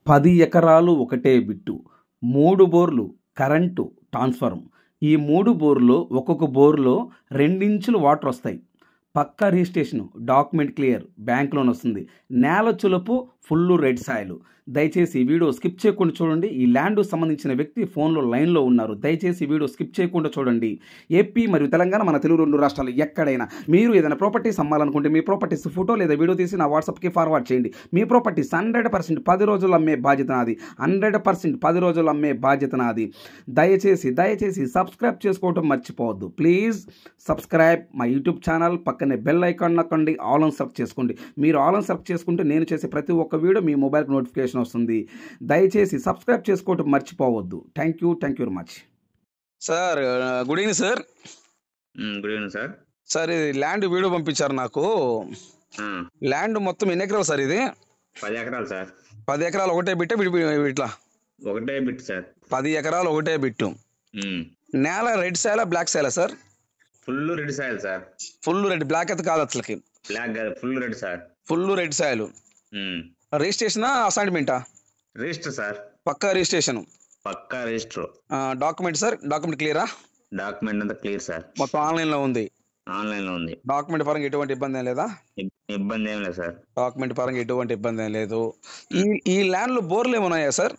10 ఎకరాలు ఒకటే బిట్టు, 3 బోర్లు, కరెంటు, ట్రాన్స్‌ఫార్మర్. ఈ 3 బోర్‌లో ఒక్కొక్క బోర్‌లో 2 ఇంచులు వాటర్ వస్తాయి. పక్కా registration, document clear, bank loan వస్తుంది. నేల చులుపు, ఫుల్లు రెడ్ సాయిల్. దయచేసి ఈ వీడియో స్కిప్ చేయకుండా చూడండి. ఈ ల్యాండ్‌కు సంబంధించిన వ్యక్తి ఫోన్‌లో లైన్‌లో ఉన్నారు. దయచేసి ఈ వీడియో స్కిప్ చేయకుండా చూడండి. ఏపీ మరియు తెలంగాణ మన తెలుగు 2 రాష్ట్రాలు ఎక్కడైనా మీరు ఏదైనా ప్రాపర్టీస్ అమ్మాలనుకుంటే మీ ప్రాపర్టీస్ ఫోటో లేదా వీడియో తీసి నా వాట్సాప్‌కి ఫార్వర్డ్ చేయండి. మీ ప్రాపర్టీస్ 100% 10 రోజుల్లో అమ్మే బాధ్యత నాది. 100% 10 రోజుల్లో అమ్మే బాధ్యత నాది. దయచేసి సబ్స్క్రైబ్ చేసుకోవడం మర్చిపోవద్దు. Please subscribe my YouTube channel. పక్కనే బెల్ ఐకాన్ నొక్కండి, ఆల్ ఆన్ సెలెక్ట్ చేసుకోండి. మీరు ఆల్ ఆన్ సెలెక్ట్ చేసుకుంటే నేను చేసే ప్రతి ఒక్క వీడియో మీ మొబైల్కి నోటిఫికేషన్ వస్తుంది. దయచేసి సబ్స్క్రైబ్ చేసుకోవడం మర్చిపోవద్దు. Thank you very much. Sir good evening sir. Good evening sir. Sir ఇది ల్యాండ్ వీడియో పంపించారు నాకు. ల్యాండ్ మొత్తం ఎన్ని ఎకరాలు సార్ ఇది? 10 ఎకరాలు సార్. 10 ఎకరాలు ఒకటే బిట్ట ఇట్లా? ఒకటే బిట్ సార్. 10 ఎకరాలు ఒకటే బిట్టు. నేల రెడ్ సాయిలా బ్లాక్ సాయిలా sir? Full red soil sir. Full red, black అయితే కాదు అసలుకి. బ్లాక్ కాదు, full red sir. Full red soil. రిజిస్ట్రేషనా అసైన్మెంటా? Register sir. పక్కా రిజిస్ట్రేషన్. పక్కా రిజిస్టర్. డాక్యుమెంట్ సార్, డాక్యుమెంట్ క్లియరా? డాక్యుమెంట్ అంతా క్లియర్ సార్. మొత్తం ఆన్లైన్ లో ఉంది. ఆన్లైన్ లో ఉంది. డాక్యుమెంట్ పరంగా ఎటువంటి ఇబ్బంది ఏం లేదా? ఇబ్బంది ఏం లేదు సార్. డాక్యుమెంట్ పరంగా ఎటువంటి ఇబ్బంది ఏం లేదు. ఈ ల్యాండ్ లో బోర్లు ఏమున్నాయా సార్?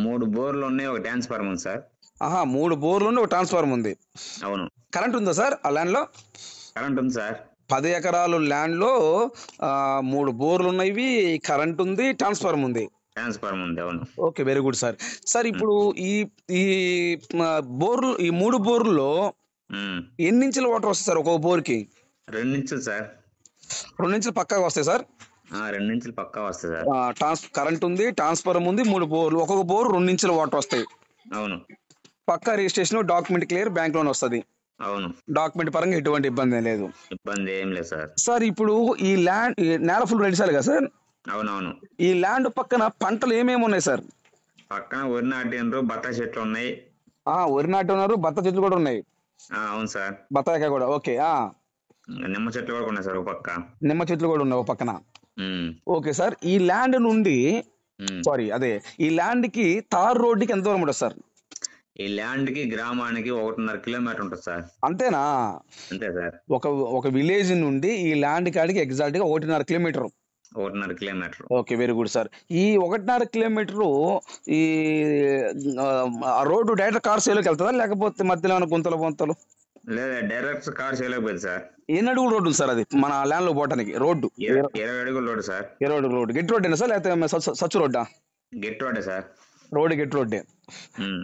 3 బోర్లు ఉన్నాయి, ఒక ట్రాన్స్ఫార్మర్ ఉంది సార్. 3 బోర్లు ఉన్నాయి, ఒక ట్రాన్స్ఫార్మర్ ఉంది. అవును. కరెంట్ ఉందా సార్ ఆ ల్యాండ్ లో? కరెంట్ ఉంది సార్. 10 ఎకరాలు ల్యాండ్ లో 3 బోర్లు ఉన్నాయి, కరెంట్ ఉంది, ట్రాన్స్ఫార్మర్ ఉంది. ట్రాన్స్ఫార్మర్ ఉంది. అవును. Okay, very good sir. Sir ఇప్పుడు ఈ బోర్లు, ఈ 3 బోర్లలో ఎన్ని ఇంచుల వాటర్ వస్తాయి సార్ ఒక్కొక్క బోర్కి? 2 ఇంచులు సార్. 2 ఇంచులు పక్కాగా వస్తాయి సార్. 2 ఇంచులు పక్కా వస్తాయి సార్. కరెంట్ ఉంది, ట్రాన్స్ఫార్మర్ ఉంది, 3 బోర్లు, ఒక్కొక్క బోర్ 2 ఇంచుల వాటర్ వస్తాయి. అవును. పక్కా registration, document clear, bank loan వస్తుంది. అవును. డాక్యుమెంట్ పరంగా ఎటువంటి ఇబ్బంది లేదు. ఇబ్బంది ఏం లేదు సార్. సార్ ఇప్పుడు ఈ ల్యాండ్ నేల ఫుల్ రెడ్ సాయిల్ కదా సార్? అవునవును. ఈ ల్యాండ్ పక్కన పంటలు ఏమేమి ఉన్నాయి సార్? పక్కన వరి నాటిండ్రు, బత్తాయి చెట్లు ఉన్నాయి. వరి నాటి ఉన్నారు, బత్త చెట్లు కూడా ఉన్నాయి. అవును సార్. బత్తాయికాయ కూడా. ఓకే. నిమ్మ చెట్లు కూడా ఉన్నాయి సార్. ఒక పక్క నిమ్మ చెట్లు కూడా ఉన్నాయి ఒక పక్కన. Okay sir. ఈ ల్యాండ్ నుండి ఈ ల్యాండ్ కి తార్ రోడ్డుకి ఎంత దూరం ఉంటుంది సార్? ఈ ల్యాండ్ కి గ్రామానికి 1.5 కిలోమీటర్ ఉంటుంది సార్. అంతేనా? అంతే సార్. ఒక విలేజ్ నుండి ఈ ల్యాండ్ కాడికి ఎగ్జాక్ట్ గా 1.5 kilometer. 1.5 kilometer. Okay, very good sir. ఈ 1.5 కిలోమీటరు ఈ రోడ్డు డైరెక్ట్ కార్ సేలోకి వెళ్తుందా, లేకపోతే మధ్యలో గుంతలు? లేదా డైరెక్ట్ కార్ చేయలేకపోయింది సార్. ఎన్ని అడుగులు రోడ్డు సార్ అది మన ల్యాండ్ లో పోవటానికి? రోడ్డు 20 అడుగుల రోడ్డు సార్. 20 అడుగుల రోడ్డు. గెట్ రోడ్ సార్, లేకపోతే సచ్చు రోడ్డా? గెట్ రోడ్డే సార్. రోడ్డు గెట్ రోడ్డే.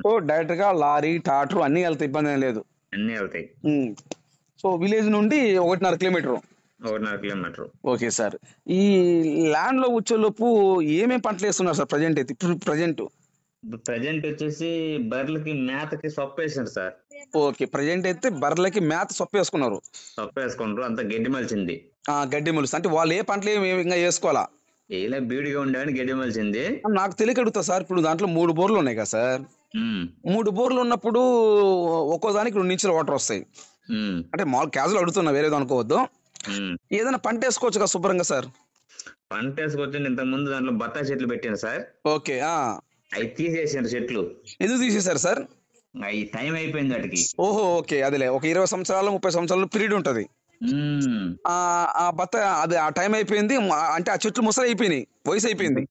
సో డైరెక్ట్ గా లారీ, ట్రాక్టర్ అన్ని వెళ్తాయి, ఇబ్బంది ఏం లేదు. అన్ని వెళ్తాయి. సో విలేజ్ నుండి 1.5 కిలోమీటర్. 1.5 కిలోమీటర్. Okay sir. ఈ ల్యాండ్ లో వచ్చేలోపు ఏమేమి పంటలు వేస్తున్నారు సార్ ప్రజెంట్ అయితే? ప్రజెంట్ వచ్చేసి బర్రెలకి మేతకి సొప్ప వేసారు సార్. ఓకే, ప్రజెంట్ అయితే బర్రెలకి మేత సొప్ప వేసుకున్నారు. సొప్ప వేసుకుంటారు, అంత గడ్డి మలిచింది. గడ్డి మొలుసు అంటే వాళ్ళు ఏ పంటలు ఇంకా వేసుకోవాలా? ఇలా బీడిగా ఉండేవని గడ్డి మలిచింది. నాకు తెలియక అడుగుతా సార్, ఇప్పుడు దాంట్లో 3 బోర్లు ఉన్నాయి కదా సార్? 3 బోర్లు ఉన్నప్పుడు ఒక్కో దానికి 2 ఇంచుల వాటర్ వస్తాయి. అంటే మామూలు క్యాజువల్ అడుగుతున్నా, వేరేది అనుకోవద్దు. ఏదైనా పంట వేసుకోవచ్చు కదా శుభ్రంగా సార్? పంట వేసుకోవచ్చు. ఇంతకు ముందు దాంట్లో బత్తాయి చెట్లు పెట్టాను సార్. ఓకే. అవి తీసేసారు చెట్లు. ఎందుకు తీసేశారు సార్? అవి టైం అయిపోయింది వాటికి. ఓహో, ఓకే. అదిలే, ఒక 20 సంవత్సరాలు 30 సంవత్సరాలు పీరియడ్ ఉంటది. ఆ బత్తాయి అది ఆ టైం అయిపోయింది. అంటే ఆ చెట్లు ముసలి అయిపోయినాయి, వయసు అయిపోయింది.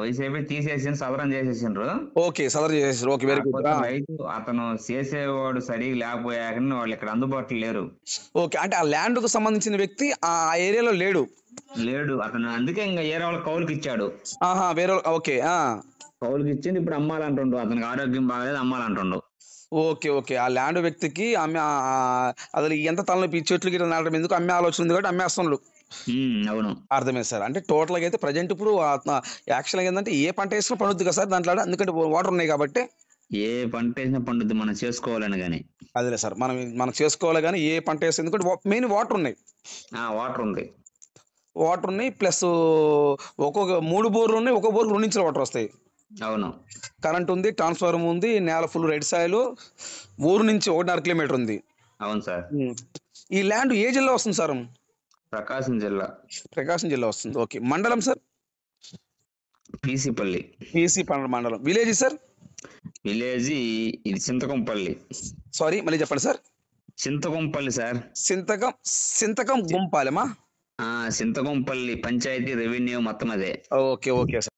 వయసు అయిపోయి తీసేసి సదరం చేసేసిండ్రు. ఓకే, సదరం చేసేసారు. Okay, very good. రైతు అతను చేసేవాడు సరిగా లేకపోయాక వాళ్ళు ఇక్కడ అందుబాటులో లేరు. ఓకే, అంటే ఆ ల్యాండ్ కు సంబంధించిన వ్యక్తి ఆ ఏరియాలో లేడు. అతను అందుకే ఇంకా ఏరే వాళ్ళ కౌలుకి ఇచ్చాడు. వేరే. ఓకే. కౌలుకి ఇచ్చింది. ఇప్పుడు అమ్మాలంటుండు. అతనికి ఆరోగ్యం బాగాలేదు, అమ్మాలంటుండు. ఓకే. ఆ ల్యాండ్ వ్యక్తికి అసలు ఎంత తలనొప్పి, చెట్లు గిట్ల నాటడం ఎందుకు, అమ్మే ఆలోచన ఉంది కాబట్టి అమ్మేస్తున్నాడు. అవును, అర్థమైంది సార్. అంటే టోటల్ గా అయితే ప్రజెంట్ ఇప్పుడు యాక్చువల్ గా ఏంటంటే ఏ పంట వేసినా పండుద్ది కదా సార్ దాంట్లో, ఎందుకంటే వాటర్ ఉన్నాయి కాబట్టి. ఏ పంట వేసినా పండుద్ది, మనం చేసుకోవాలని. కానీ అదేలే సార్, మనం చేసుకోవాలి కానీ ఏ పంట వేస్తే, ఎందుకంటే మెయిన్ వాటర్ ఉన్నాయి. వాటర్ ఉన్నాయి ప్లస్ ఒక్కొక్క 3 బోర్లు ఉన్నాయి, ఒక్కొక్క బోర్లు 2 ఇంచుల వాటర్ వస్తాయి. అవును. కరెంట్ ఉంది, ట్రాన్స్ఫార్మర్ ఉంది, నేల ఫుల్ రెడ్ సాయిల్, ఊరు నుంచి 1.5 కిలోమీటర్ ఉంది. అవును సార్. ఈ ల్యాండ్ ఏ జిల్లా వస్తుంది సార్? ప్రకాశం జిల్లా. ప్రకాశం జిల్లా వస్తుంది. ఓకే. మండలం సార్? పీసీపల్లి. పిసి మండలం. Village sir? విలేజ్ ఇది చింతకంపల్లి. సారీ మళ్ళీ చెప్పండి సార్. చింతకంపల్లి సార్. సింతకం గుంపాలెమా? చింతకంపల్లి పంచాయతీ రెవెన్యూ మొత్తం అదే. Okay okay sir.